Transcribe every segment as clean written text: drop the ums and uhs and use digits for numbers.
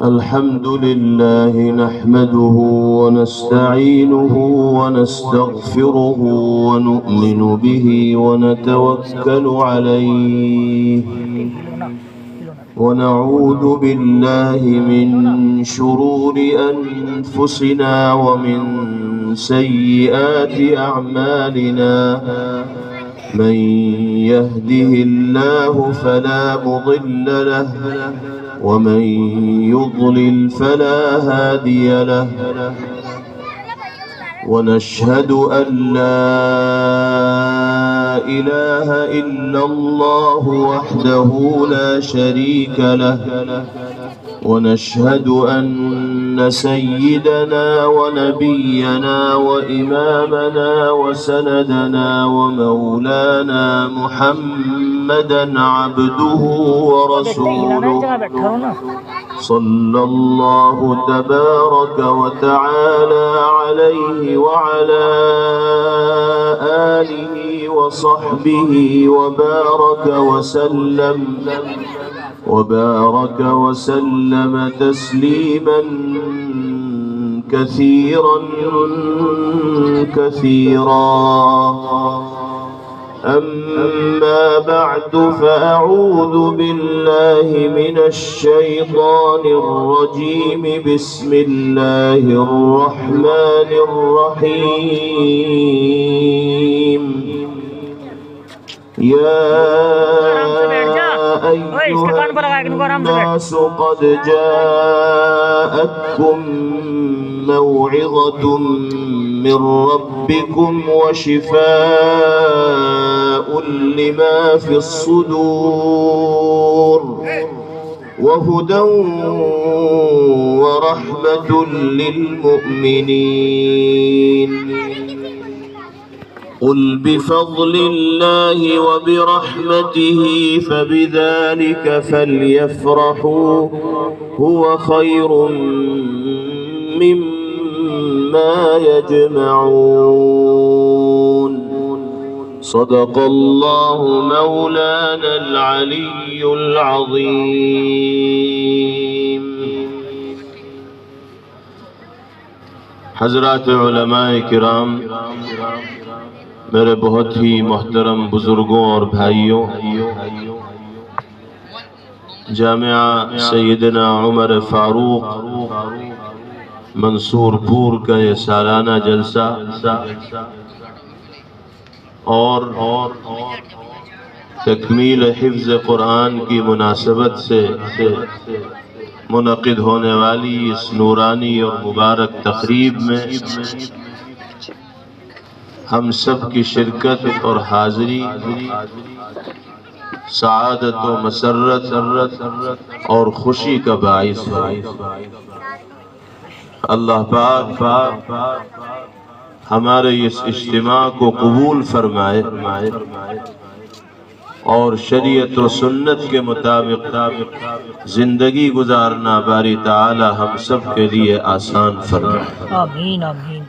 الحمد لله نحمده ونستعينه ونستغفره ونؤمن به ونتوكل عليه ونعوذ بالله من شرور أنفسنا ومن سيئات أعمالنا من يهده الله فلا مضل له ومن يضلل فلا هادي له ونشهد أن لا إله إلا الله وحده لا شريك له ونشهد أن سيدنا ونبينا وإمامنا وسندنا ومولانا محمدا عبده ورسوله صلى الله تبارك وتعالى عليه وعلى آله وصحبه وبارك وسلم تسليما كثيرا أما بعد فأعوذ بالله من الشيطان الرجيم بسم الله الرحمن الرحيم يا أيها الناس قد جاءتكم موعظة من ربكم وشفاء لما في الصدور وهدى ورحمة للمؤمنين قل بفضل الله وبرحمته فبذلك فليفرحوا هو خير مما يجمعون صدق الله مولانا العلي العظيم. حضرات علماء کرام، میرے بہت ہی محترم بزرگوں اور بھائیوں، جامعہ سیدنا عمر فاروق منصور پور کا یہ سالانہ جلسہ اور تکمیل حفظ قرآن کی مناسبت سے منعقد ہونے والی اس نورانی اور مبارک تقریب میں ہم سب کی شرکت اور حاضری سعادت و مسرت اور خوشی کا باعث ہے۔ اللہ پاک ہمارے اس اجتماع کو قبول فرمائے اور شریعت و سنت کے مطابق زندگی گزارنا باری تعالی ہم سب کے لیے آسان فرمائے۔ آمین آمین۔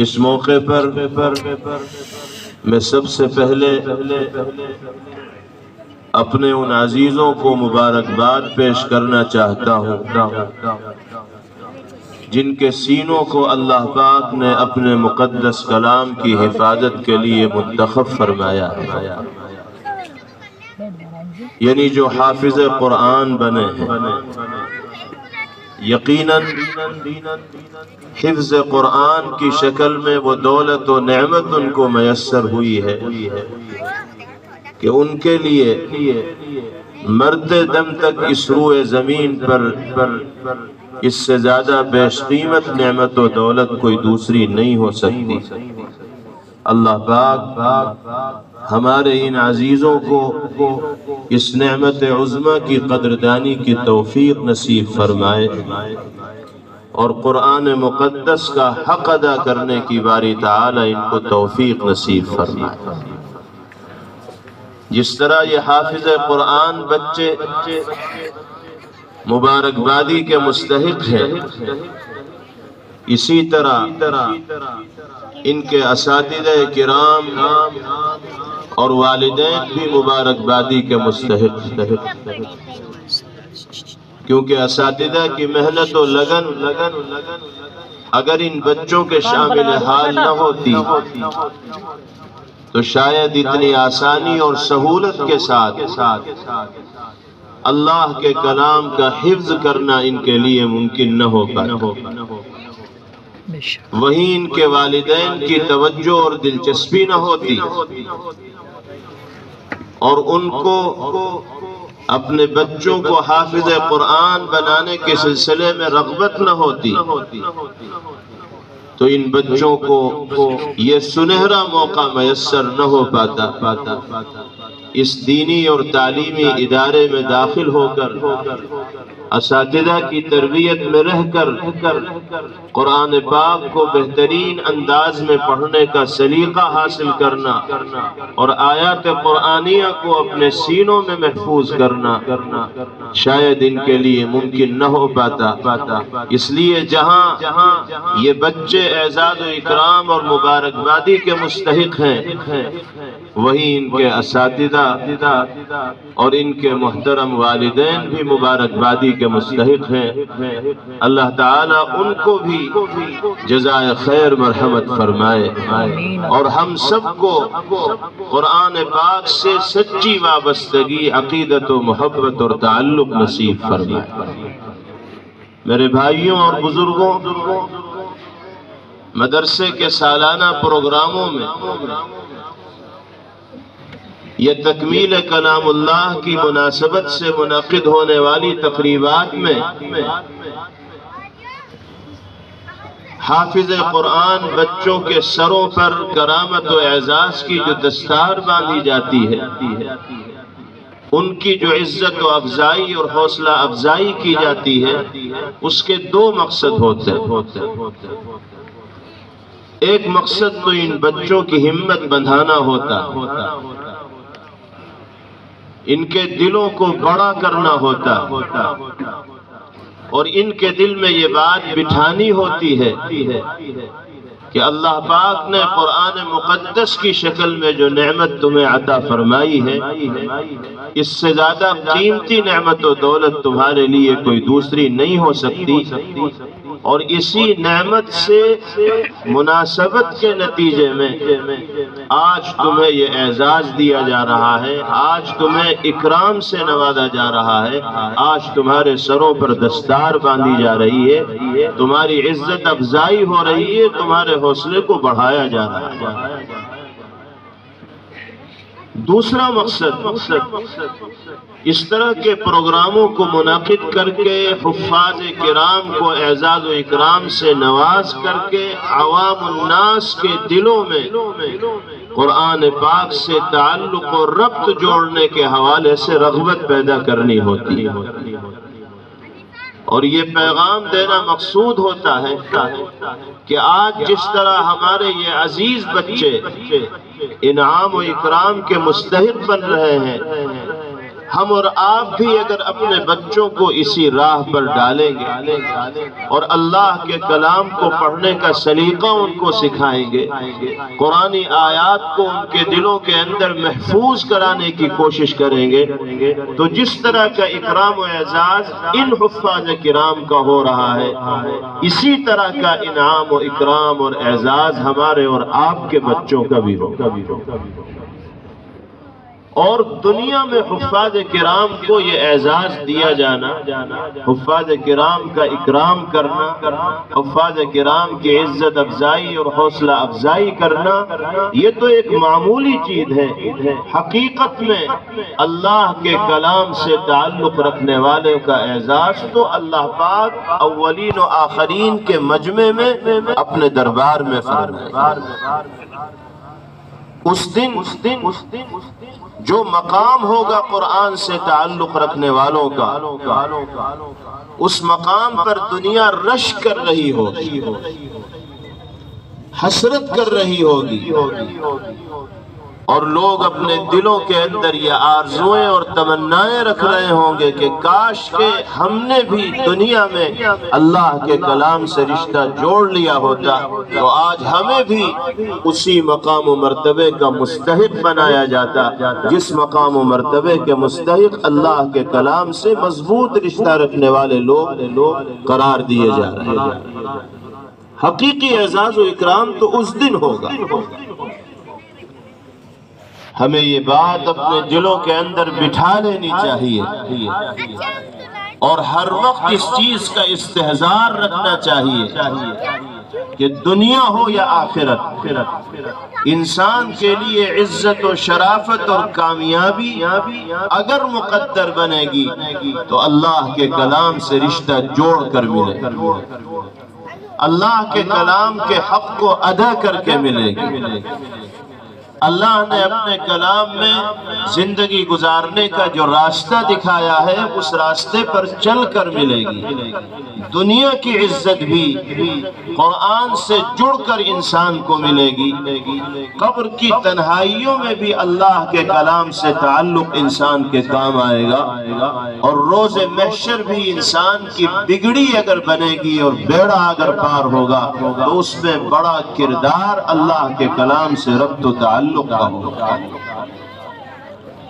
اس موقع پر میں سب سے پہلے اپنے ان عزیزوں کو مبارکباد پیش کرنا چاہتا ہوں جن کے سینوں کو اللہ پاک نے اپنے مقدس کلام کی حفاظت کے لیے منتخب فرمایا ہے، یعنی جو حافظ قرآن بنے ہیں۔ یقیناً حفظ قرآن کی شکل میں وہ دولت و نعمت ان کو میسر ہوئی ہے کہ ان کے لیے مرتے دم تک اس روئے زمین پر اس سے زیادہ بیش قیمت نعمت و دولت کوئی دوسری نہیں ہو سکتی۔ اللہ پاک ہمارے ان عزیزوں کو اس نعمت عظمہ کی قدردانی کی توفیق نصیب فرمائے اور قرآن مقدس کا حق ادا کرنے کی باری تعالی ان کو توفیق نصیب فرمائے۔ جس طرح یہ حافظ قرآن بچے مبارکبادی کے مستحق ہے، اسی طرح ان کے اساتذہ کرام اور والدین بھی مبارکبادی کے مستحق، کیونکہ اساتذہ کی محنت و لگن اگر ان بچوں کے شامل حال نہ ہوتی تو شاید اتنی آسانی اور سہولت کے ساتھ اللہ کے کلام کا حفظ کرنا ان کے لیے ممکن نہ ہو پاتا۔ وہیں ان کے والدین کی توجہ اور دلچسپی نہ ہوتی اور ان کو اپنے بچوں کو حافظ قرآن بنانے کے سلسلے میں رغبت نہ ہوتی تو ان بچوں کو یہ سنہرا موقع میسر نہ ہو پاتا اس دینی اور تعلیمی ادارے میں داخل ہو کر اساتذہ کی تربیت میں رہ کر قرآن پاک کو بہترین انداز میں پڑھنے کا سلیقہ حاصل کرنا اور آیات قرآنیہ کو اپنے سینوں میں محفوظ کرنا شاید ان کے لیے ممکن نہ ہو پاتا۔ اس لیے جہاں یہ بچے اعزاز و اکرام اور مبارکبادی کے مستحق ہیں وہیں ان کے اساتذہ اور ان کے محترم والدین بھی مبارکبادی کے مستحق ہیں۔ اللہ تعالیٰ ان کو بھی جزائے خیر مرحمت فرمائے اور ہم سب کو قرآن پاک سے سچی وابستگی، عقیدت و محبت اور تعلق نصیب فرمائے۔ میرے بھائیوں اور بزرگوں، مدرسے کے سالانہ پروگراموں میں یہ تکمیل کلام اللہ کی مناسبت سے منعقد ہونے والی تقریبات میں حافظ قرآن بچوں کے سروں پر کرامت و اعزاز کی جو دستار باندھی جاتی ہے، ان کی جو عزت و افزائی اور حوصلہ افزائی کی جاتی ہے، اس کے دو مقصد ہوتے ہیں۔ ایک مقصد تو ان بچوں کی ہمت بندھانا ہوتا، ان کے دلوں کو بڑا کرنا ہوتا اور ان کے دل میں یہ بات بٹھانی ہوتی ہے کہ اللہ پاک نے قرآن مقدس کی شکل میں جو نعمت تمہیں عطا فرمائی ہے، اس سے زیادہ قیمتی نعمت و دولت تمہارے لیے کوئی دوسری نہیں ہو سکتی، اور اسی نعمت سے مناسبت کے نتیجے میں آج تمہیں یہ اعزاز دیا جا رہا ہے، آج تمہیں اکرام سے نوازا جا رہا ہے، آج تمہارے سروں پر دستار باندھی جا رہی ہے، تمہاری عزت افزائی ہو رہی ہے، تمہارے حوصلے کو بڑھایا جا رہا ہے۔ دوسرا مقصد اس طرح کے پروگراموں کو منعقد کر کے حفاظ کرام کو اعزاز و اکرام سے نواز کر کے عوام الناس کے دلوں میں قرآن پاک سے تعلق و ربط جوڑنے کے حوالے سے رغبت پیدا کرنی ہوتی ہے، اور یہ پیغام دینا مقصود ہوتا ہے کہ آج جس طرح ہمارے یہ عزیز بچے انعام و اکرام کے مستحق بن رہے ہیں، ہم اور آپ بھی اگر اپنے بچوں کو اسی راہ پر ڈالیں گے اور اللہ کے کلام کو پڑھنے کا سلیقہ ان کو سکھائیں گے، قرآنی آیات کو ان کے دلوں کے اندر محفوظ کرانے کی کوشش کریں گے، تو جس طرح کا اکرام و اعزاز ان حفاظ کرام کا ہو رہا ہے، اسی طرح کا انعام و اکرام اور اعزاز ہمارے اور آپ کے بچوں کا بھی ہو۔ اور دنیا میں حفاظ کرام کو یہ اعزاز دیا جانا، حفاظ کرام کا اکرام کرنا، حفاظ کرام کی عزت افزائی اور حوصلہ افزائی کرنا، یہ تو ایک معمولی چیز ہے۔ حقیقت میں اللہ کے کلام سے تعلق رکھنے والے کا اعزاز تو اللہ پاک اولین و آخرین کے مجمع میں اپنے دربار میں فرمائے۔ اس دن جو مقام ہوگا قرآن سے تعلق رکھنے والوں کا، اس مقام پر دنیا رش کر رہی ہوگی، حسرت کر رہی ہوگی، اور لوگ اپنے دلوں کے اندر یہ آرزویں اور تمنائیں رکھ رہے ہوں گے کہ کاش کہ ہم نے بھی دنیا میں اللہ کے کلام سے رشتہ جوڑ لیا ہوتا تو آج ہمیں بھی اسی مقام و مرتبے کا مستحق بنایا جاتا جس مقام و مرتبے کے مستحق اللہ کے کلام سے مضبوط رشتہ رکھنے والے لوگ قرار دیے جا رہے ہیں۔ حقیقی اعزاز و اکرام تو اس دن ہوگا۔ ہمیں یہ بات اپنے دلوں کے اندر بٹھا لینی چاہیے اور ہر وقت اس چیز کا استحضار رکھنا چاہیے کہ دنیا ہو یا آخرت، انسان کے لیے عزت و شرافت اور کامیابی اگر مقدر بنے گی تو اللہ کے کلام سے رشتہ جوڑ کر ملے، اللہ کے کلام کے حق کو ادا کر کے ملے گی۔ اللہ نے اپنے کلام میں زندگی گزارنے کا جو راستہ دکھایا ہے اس راستے پر چل کر ملے گی۔ دنیا کی عزت بھی قرآن سے جڑ کر انسان کو ملے گی، قبر کی تنہائیوں میں بھی اللہ کے کلام سے تعلق انسان کے کام آئے گا، اور روز محشر بھی انسان کی بگڑی اگر بنے گی اور بیڑا اگر پار ہوگا تو اس میں بڑا کردار اللہ کے کلام سے ربط و تعلق کا ہوگا۔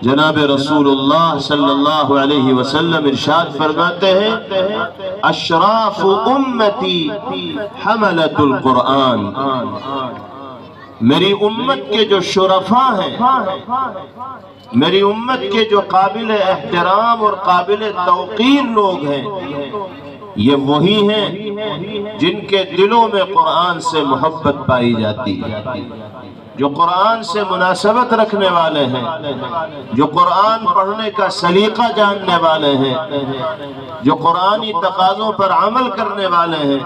جناب رسول اللہ صلی اللہ علیہ وسلم ارشاد فرماتے ہیں اشراف امتی حملۃ القرآن، میری امت کے جو شرفاء ہیں، میری امت کے جو قابل احترام اور قابل توقیر لوگ ہیں، یہ وہی ہیں جن کے دلوں میں قرآن سے محبت پائی جاتی ہے، جو قرآن سے مناسبت رکھنے والے ہیں، جو قرآن پڑھنے کا سلیقہ جاننے والے ہیں، جو قرآنی تقاضوں پر عمل کرنے والے ہیں،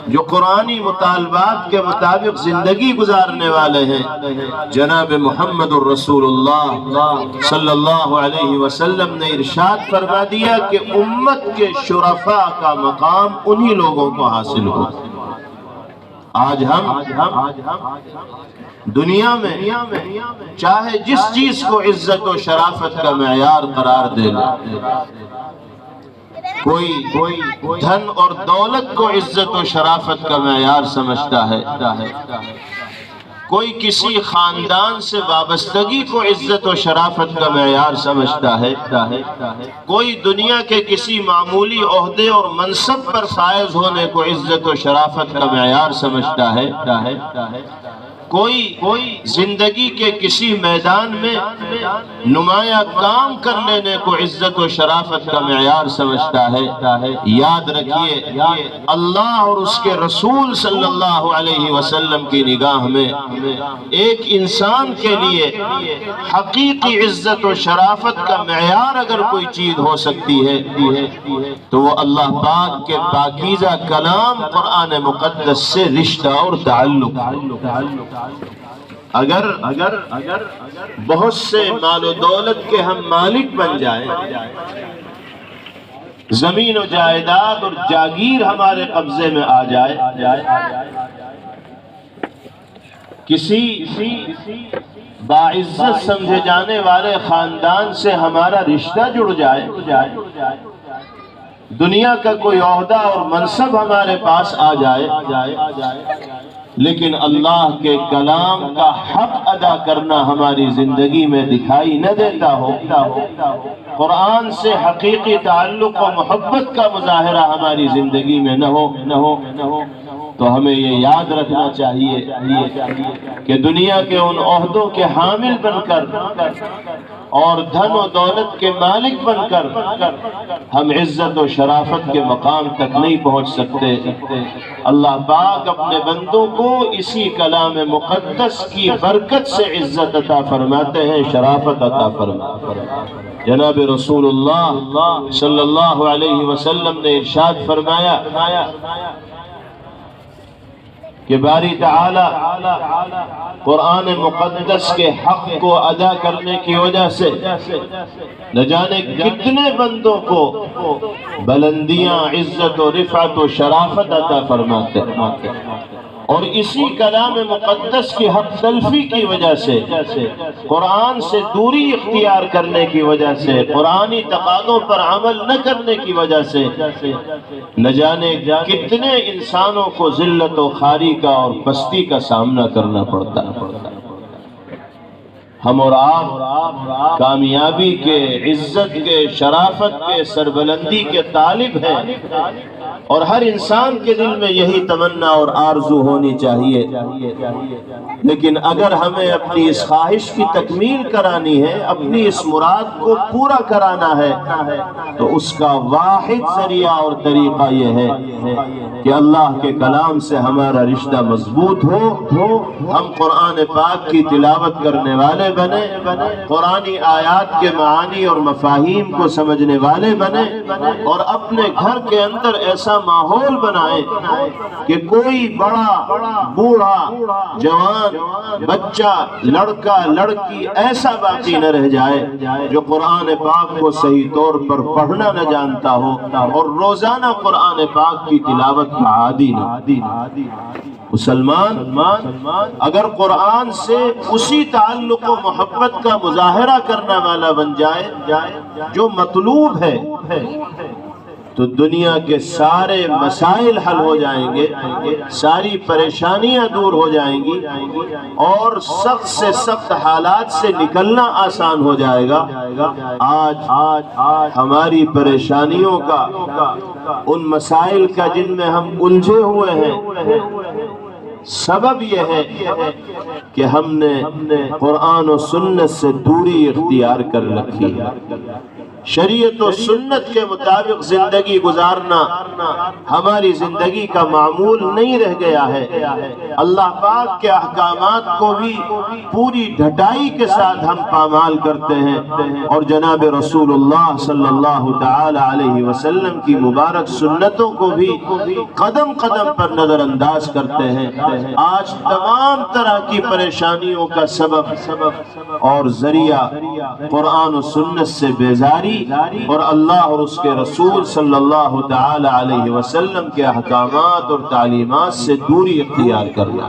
جو قرآنی مطالبات کے مطابق زندگی گزارنے والے ہیں۔ جناب محمد الرسول اللہ صلی اللہ علیہ وسلم نے ارشاد فرما دیا کہ امت کے شرفاء کا مقام انہی لوگوں کو حاصل ہو۔ آج ہم دنیا میں چاہے جس چیز کو عزت و شرافت کا معیار قرار دے لیں، کوئی دھن اور دولت کو عزت و شرافت کا معیار سمجھتا ہے، کوئی کسی خاندان سے وابستگی کو عزت و شرافت کا معیار سمجھتا ہے، کوئی دنیا کے کسی معمولی عہدے اور منصب پر فائز ہونے کو عزت و شرافت کا معیار سمجھتا ہے، کوئی زندگی کے کسی میدان میں نمایاں کام کر لینے کو عزت و شرافت کا معیار سمجھتا ہے۔ یاد رکھیے اللہ اور اس کے رسول صلی اللہ علیہ وسلم کی نگاہ میں ایک انسان کے لیے حقیقی عزت و شرافت کا معیار اگر کوئی چیز ہو سکتی ہے تو وہ اللہ پاک کے پاکیزہ کلام قرآن مقدس سے رشتہ اور تعلق۔ اگر بہت سے مال و دولت کے ہم مالک بن جائیں، زمین و جائیداد اور جاگیر ہمارے قبضے میں آ جائے، کسی باعزت سمجھے جانے والے خاندان سے ہمارا رشتہ جڑ جائے، دنیا کا کوئی عہدہ اور منصب ہمارے پاس آ جائے، لیکن اللہ کے کلام کا حق ادا کرنا ہماری زندگی میں دکھائی نہ دیتا ہو، قرآن سے حقیقی تعلق و محبت کا مظاہرہ ہماری زندگی میں نہ ہو تو ہمیں یہ یاد رکھنا چاہیے کہ دنیا کے ان عہدوں کے حامل بن کر اور دھن و دولت کے مالک بن کر ہم عزت و شرافت کے مقام تک نہیں پہنچ سکتے۔ اللہ پاک اپنے بندوں کو اسی کلام مقدس کی برکت سے عزت عطا فرماتے ہیں، شرافت عطا فرماتے ہیں۔ جناب رسول اللہ صلی اللہ علیہ وسلم نے ارشاد فرمایا کہ باری تعالی قرآن مقدس کے حق کو ادا کرنے کی وجہ سے نہ جانے کتنے بندوں کو بلندیاں، عزت و رفعت و شرافت عطا فرماتے ہیں۔ اور اسی کلام مقدس کی حق تلفی کی وجہ سے، قرآن سے دوری اختیار کرنے کی وجہ سے، قرآنی تقاضوں پر عمل نہ کرنے کی وجہ سے نہ جانے کتنے انسانوں کو ذلت و خواری کا اور پستی کا سامنا کرنا پڑتا ہے۔ ہم اور آپ کامیابی کے، عزت کے، شرافت کے، سربلندی کے طالب ہیں، اور ہر انسان کے دل میں یہی تمنا اور آرزو ہونی چاہیے، لیکن اگر ہمیں اپنی اس خواہش کی تکمیل کرانی ہے، اپنی اس مراد کو پورا کرانا ہے، تو اس کا واحد ذریعہ اور طریقہ یہ ہے کہ اللہ کے کلام سے ہمارا رشتہ مضبوط ہو، ہم قرآن پاک کی تلاوت کرنے والے بنے، قرآنی آیات کے معانی اور مفاہیم کو سمجھنے والے بنے، اور اپنے گھر کے اندر ایسا ماحول بنائے کہ کوئی بڑا، بوڑھا، جوان، بچہ، لڑکا، لڑکی ایسا باقی نہ رہ جائے جو قرآن پاک کو صحیح طور پر پڑھنا نہ جانتا ہو اور روزانہ قرآن پاک کی تلاوت کا عادی نہ۔ مسلمان اگر قرآن سے اسی تعلق و محبت کا مظاہرہ کرنے والا بن جائے جو مطلوب ہے، تو دنیا کے سارے مسائل حل ہو جائیں گے، ساری پریشانیاں دور ہو جائیں گی، اور سخت سے سخت حالات سے نکلنا آسان ہو جائے گا۔ آج ہماری پریشانیوں کا، ان مسائل کا جن میں ہم الجھے ہوئے ہیں، سبب یہ ہے کہ ہم نے قرآن و سنت سے دوری اختیار کر رکھی ہے۔ شریعت و سنت کے مطابق زندگی گزارنا ہماری زندگی کا معمول نہیں رہ گیا ہے۔ اللہ پاک کے احکامات کو بھی پوری ڈھٹائی کے ساتھ ہم پامال کرتے ہیں، اور جناب رسول اللہ صلی اللہ تعالی علیہ وسلم کی مبارک سنتوں کو بھی قدم قدم پر نظر انداز کرتے ہیں۔ آج تمام طرح کی پریشانیوں کا سبب اور ذریعہ قرآن و سنت سے بیزاری اور اللہ اور اس کے رسول صلی اللہ تعالی علیہ وسلم کے احکامات اور تعلیمات سے دوری اختیار کرنا۔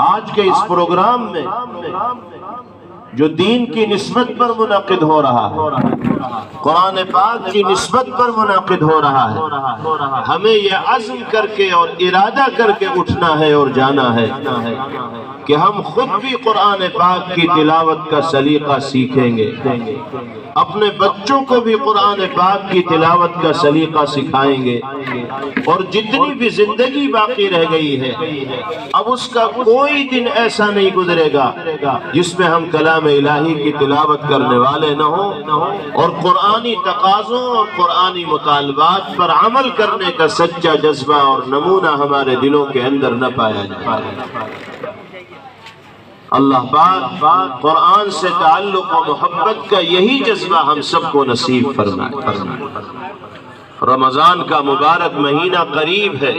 آج کے اس پروگرام میں جو دین کی نسبت پر منعقد ہو رہا ہے، قرآن پاک کی نسبت پر منعقد ہو رہا ہے، ہمیں یہ عزم کر کے اور ارادہ کر کے اٹھنا ہے اور جانا ہے کہ ہم خود بھی قرآن پاک کی تلاوت کا سلیقہ سیکھیں گے، اپنے بچوں کو بھی قرآن پاک کی تلاوت کا سلیقہ سکھائیں گے، اور جتنی بھی زندگی باقی رہ گئی ہے، اب اس کا کوئی دن ایسا نہیں گزرے گا جس میں ہم کلام الہی کی تلاوت کرنے والے نہ ہوں، اور قرآنی تقاضوں اور قرآنی مطالبات پر عمل کرنے کا سچا جذبہ اور نمونہ ہمارے دلوں کے اندر نہ پایا جائے۔ اللہ پاک قرآن سے تعلق و محبت کا یہی جذبہ ہم سب کو نصیب فرمائے۔ رمضان کا مبارک مہینہ قریب ہے،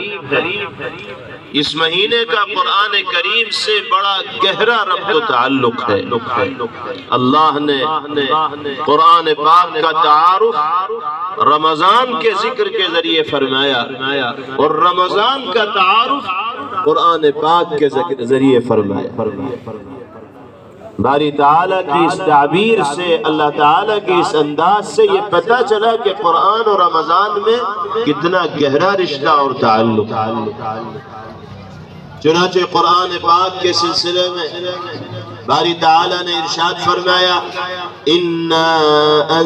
اس مہینے کا قرآن کریم سے بڑا گہرا ربط و تعلق ہے۔ اللہ نے قرآن پاک کا تعارف رمضان کے ذکر کے ذریعے فرمایا، اور رمضان کا تعارف قرآن پاک کے ذریعے فرمایا۔ باری تعالیٰ کی اس تعبیر سے، اللہ تعالیٰ کی اس انداز سے یہ پتہ چلا کہ قرآن اور رمضان میں کتنا گہرا رشتہ اور تعلق۔ چنانچہ قرآن پاک کے سلسلے میں باری تعالیٰ نے ارشاد فرمایا،